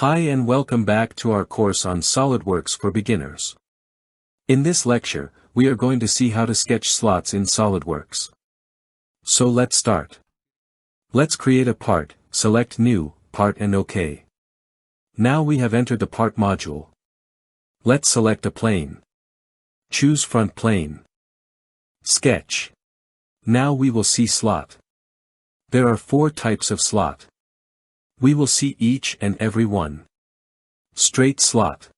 Hi and welcome back to our course on SolidWorks for beginners. In this lecture, we are going to see how to sketch slots in SolidWorks. So let's start. Let's create a part, select New, Part and OK. Now we have entered the Part module. Let's select a plane. Choose Front Plane. Sketch. Now we will see slot. There are 4 types of slot. We will see each and every one. Straight slot.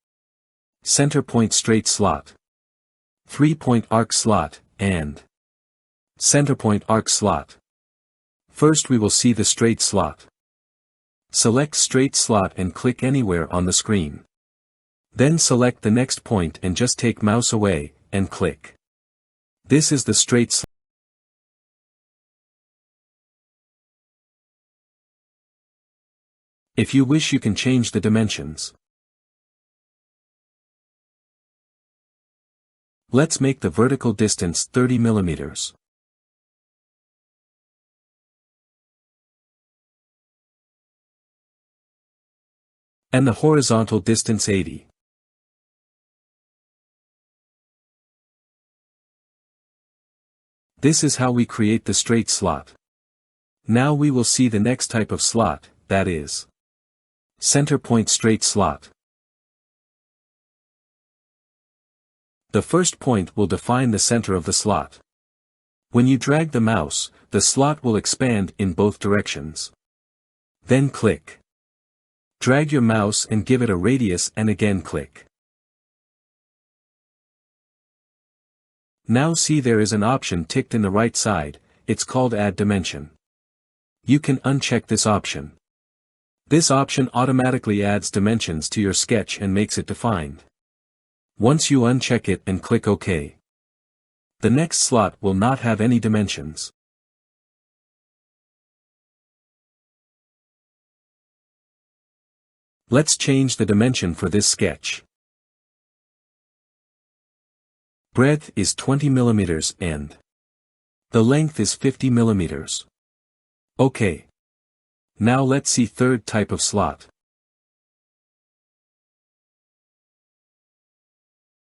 Center point straight slot. 3-point arc slot, and center point arc slot. First we will see the straight slot. Select straight slot and click anywhere on the screen. Then select the next point and just take mouse away, and click. This is the straight slot. If you wish you can change the dimensions. Let's make the vertical distance 30 millimeters. And the horizontal distance 80. This is how we create the straight slot. Now we will see the next type of slot, that is center point straight slot. The first point will define the center of the slot. When you drag the mouse, the slot will expand in both directions. Then click. Drag your mouse and give it a radius and again click. Now see there is an option ticked in the right side, it's called Add Dimension. You can uncheck this option. This option automatically adds dimensions to your sketch and makes it defined. Once you uncheck it and click OK. The next slot will not have any dimensions. Let's change the dimension for this sketch. Breadth is 20 millimeters and the length is 50 millimeters. OK. Now let's see third type of slot.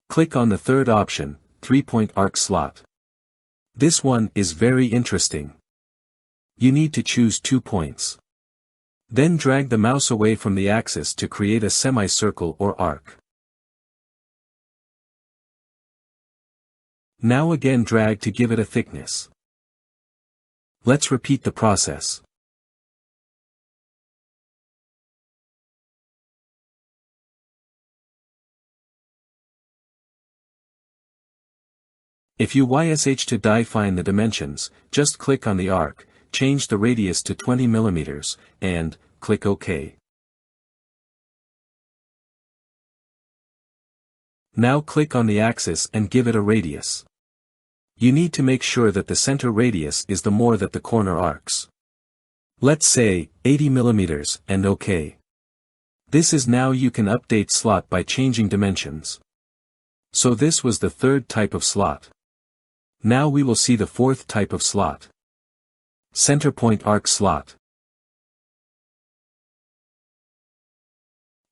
Click on the third option, 3-point arc slot. This one is very interesting. You need to choose 2 points. Then drag the mouse away from the axis to create a semicircle or arc. Now again drag to give it a thickness. Let's repeat the process. If you wish to define the dimensions, just click on the arc, change the radius to 20 millimeters, and click OK. Now click on the axis and give it a radius. You need to make sure that the center radius is the more that the corner arcs. Let's say 80 millimeters and OK. This is now you can update slot by changing dimensions. So this was the third type of slot. Now we will see the fourth type of slot. Center point arc slot.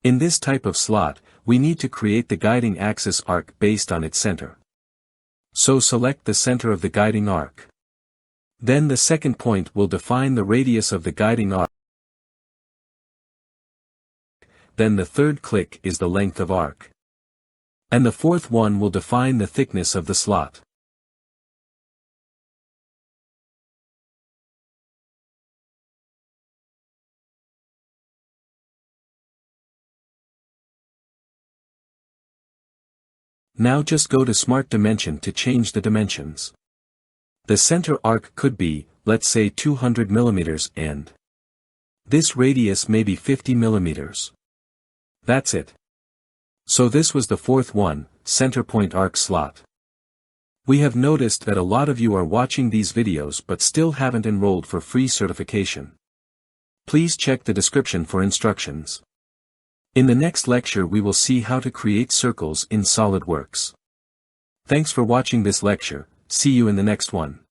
In this type of slot, we need to create the guiding axis arc based on its center. So select the center of the guiding arc. Then the second point will define the radius of the guiding arc. Then the third click is the length of arc. And the fourth one will define the thickness of the slot. Now just go to Smart Dimension to change the dimensions. The center arc could be, let's say 200 millimeters and this radius may be 50 millimeters. That's it. So this was the fourth one, center point arc slot. We have noticed that a lot of you are watching these videos but still haven't enrolled for free certification. Please check the description for instructions. In the next lecture we will see how to create circles in SolidWorks. Thanks for watching this lecture, see you in the next one.